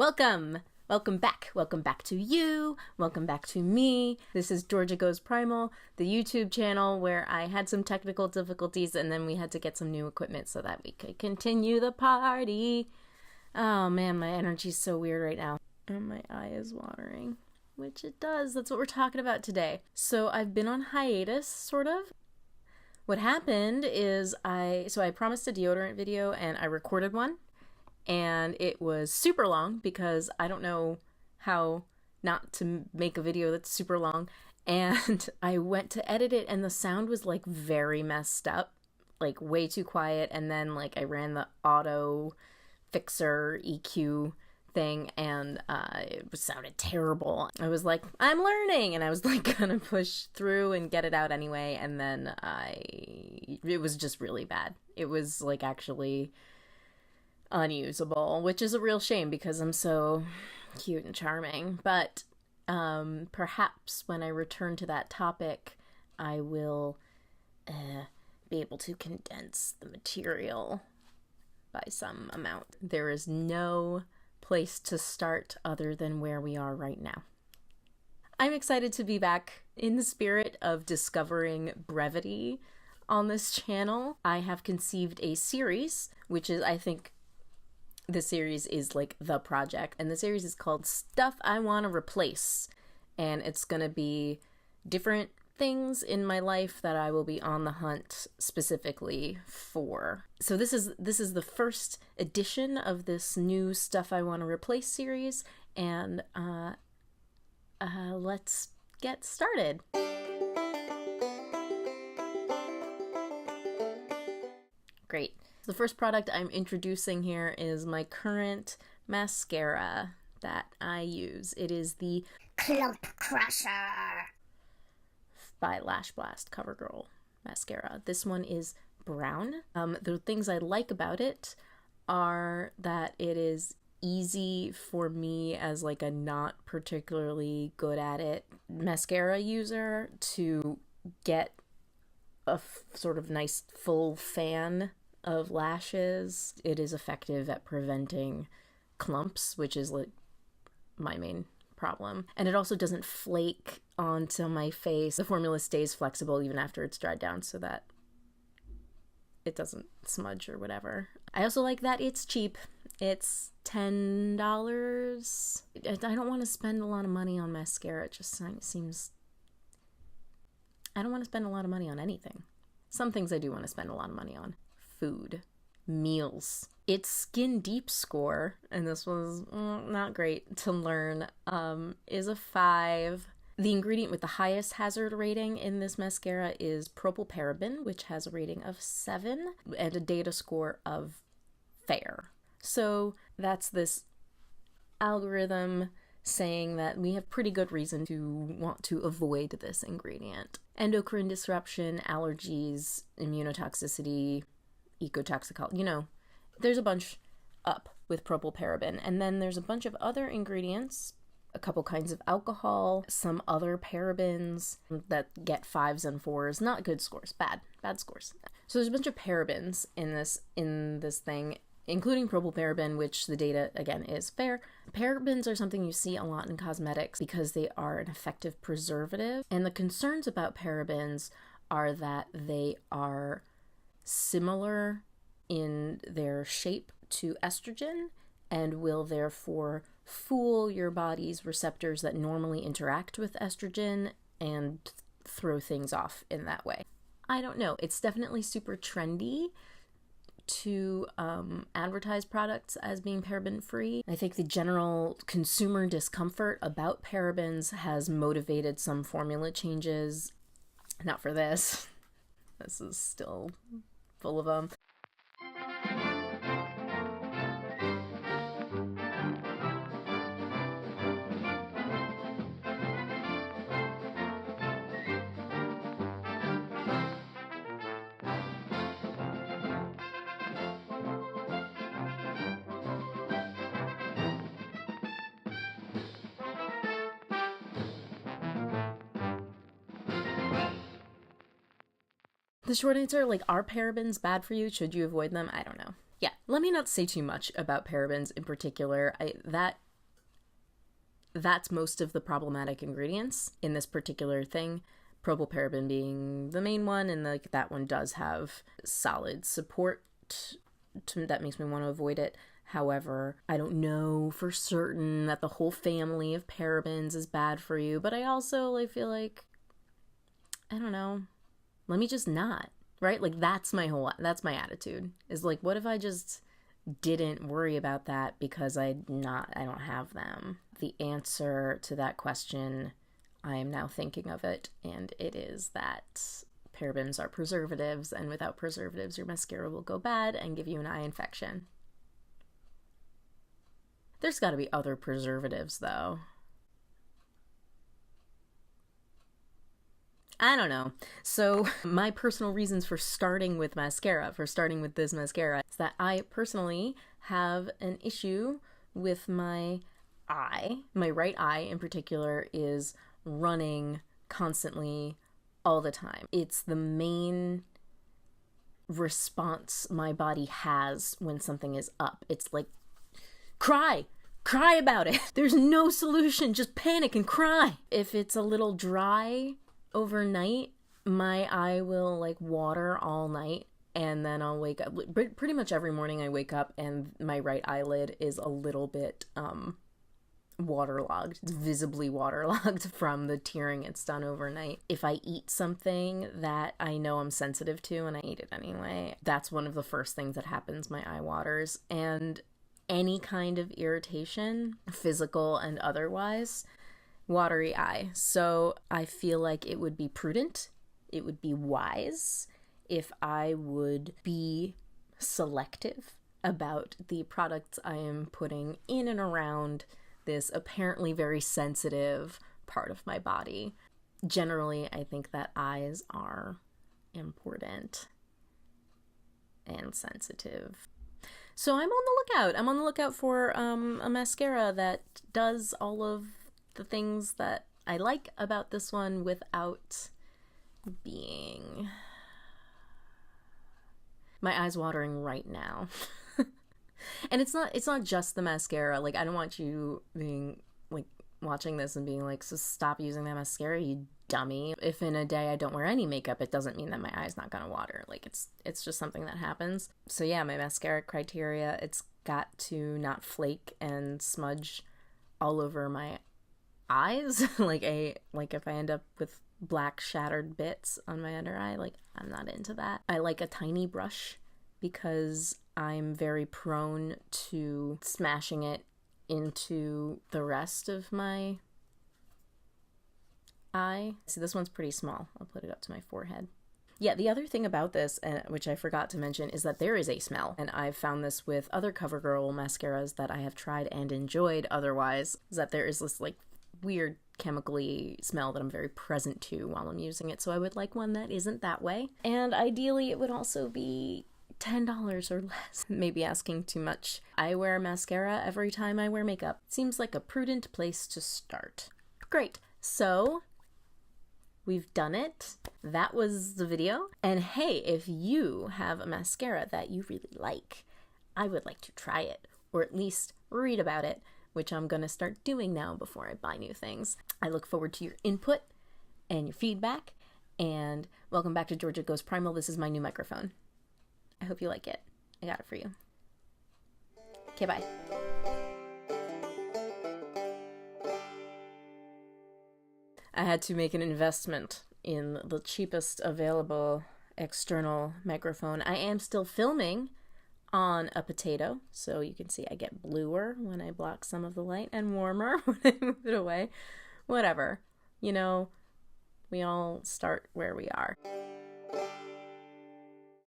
Welcome! Welcome back. Welcome back to you. Welcome back to me. This is Georgia Goes Primal, the YouTube channel where I had some technical difficulties and then we had to get some new equipment so that we could continue the party. Oh man, my energy's so weird right now. And my eye is watering, which it does. That's what we're talking about today. So I've been on hiatus, sort of. What happened is I promised a deodorant video and I recorded one. And it was super long because I don't know how not to make a video that's super long. And I went to edit it and the sound was like very messed up, like way too quiet. And then like I ran the auto fixer EQ thing and it sounded terrible. I was like, I'm learning, and I was like gonna push through and get it out anyway. And then it was just really bad. It was like actually unusable, which is a real shame because I'm so cute and charming. But perhaps when I return to that topic, I will be able to condense the material by some amount. There is no place to start other than where we are right now. I'm excited to be back in the spirit of discovering brevity on this channel. I have conceived a series, which is, I think, the series is like the project, and the series is called Stuff I Want to Replace, and it's gonna be different things in my life that I will be on the hunt specifically for. So this is the first edition of this new Stuff I Want to Replace series, and let's get started. Great. The first product I'm introducing here is my current mascara that I use. It is the Clump Crusher by Lash Blast Covergirl Mascara. This one is brown. The things I like about it are that it is easy for me as like a not particularly good at it mascara user to get a sort of nice full fan of lashes. It is effective at preventing clumps, which is like my main problem. And it also doesn't flake onto my face. The formula stays flexible even after it's dried down so that it doesn't smudge or whatever. I also like that it's cheap. It's $10. I don't want to spend a lot of money on mascara. It just seems... I don't want to spend a lot of money on anything. Some things I do want to spend a lot of money on. Food, meals. Its Skin Deep score, and this was not great to learn, is a 5. The ingredient with the highest hazard rating in this mascara is propylparaben, which has a rating of 7 and a data score of fair. So that's this algorithm saying that we have pretty good reason to want to avoid this ingredient. Endocrine disruption, allergies, immunotoxicity, ecotoxicology, you know, there's a bunch up with propylparaben. And then there's a bunch of other ingredients, a couple kinds of alcohol, some other parabens that get 5s and 4s, not good scores, bad scores. So there's a bunch of parabens in this thing, including propylparaben, which the data, again, is fair. Parabens are something you see a lot in cosmetics because they are an effective preservative. And the concerns about parabens are that they are similar in their shape to estrogen and will therefore fool your body's receptors that normally interact with estrogen and throw things off in that way. I don't know. It's definitely super trendy to advertise products as being paraben free. I think the general consumer discomfort about parabens has motivated some formula changes. Not for this. This is still full of them. The short answer, like, are parabens bad for you? Should you avoid them? I don't know. Yeah, let me not say too much about parabens in particular. That That's most of the problematic ingredients in this particular thing. Propylparaben being the main one, and like that one does have solid support that makes me want to avoid it. However, I don't know for certain that the whole family of parabens is bad for you, but I also feel like, I don't know, let me just not, right? Like that's my attitude, is like, what if I just didn't worry about that because I don't have them? The answer to that question, I am now thinking of it, and it is that parabens are preservatives, and without preservatives, your mascara will go bad and give you an eye infection. There's got to be other preservatives, though. I don't know. So my personal reasons for starting with this mascara, is that I personally have an issue with my eye. My right eye in particular is running constantly all the time. It's the main response my body has when something is up. It's like, cry about it. There's no solution, just panic and cry. If it's a little dry overnight, my eye will water all night, and then I'll wake up. Pretty much every morning I wake up and my right eyelid is a little bit waterlogged. It's visibly waterlogged from the tearing it's done overnight. If I eat something that I know I'm sensitive to and I eat it anyway, that's one of the first things that happens. My eye waters. And any kind of irritation, physical and otherwise, watery eye. So I feel like it would be prudent, it would be wise if I would be selective about the products I am putting in and around this apparently very sensitive part of my body. Generally, I think that eyes are important and sensitive. So I'm on the lookout. I'm on the lookout for a mascara that does all of the things that I like about this one without being... My eye's watering right now. And it's not just the mascara. I don't want you being watching this and being like, so stop using that mascara, you dummy. If in a day I don't wear any makeup, it doesn't mean that my eye's not gonna water. It's just something that happens. So yeah, my mascara criteria, it's got to not flake and smudge all over my eyes. If I end up with black shattered bits on my under eye, I'm not into that. I like a tiny brush because I'm very prone to smashing it into the rest of my eye. See, this one's pretty small. I'll put it up to my forehead. Yeah, the other thing about this, which I forgot to mention, is that there is a smell. And I've found this with other CoverGirl mascaras that I have tried and enjoyed otherwise, is that there is this weird chemically smell that I'm very present to while I'm using it. So I would like one that isn't that way. And ideally it would also be $10 or less. Maybe asking too much. I wear mascara every time I wear makeup. Seems like a prudent place to start. Great. So we've done it. That was the video. And hey, if you have a mascara that you really like, I would like to try it, or at least read about it, which I'm gonna start doing now before I buy new things. I look forward to your input and your feedback, and welcome back to Georgia Goes Primal. This is my new microphone. I hope you like it. I got it for you. Okay, bye. I had to make an investment in the cheapest available external microphone. I am still filming on a potato, so you can see I get bluer when I block some of the light and warmer when I move it away. Whatever. We all start where we are.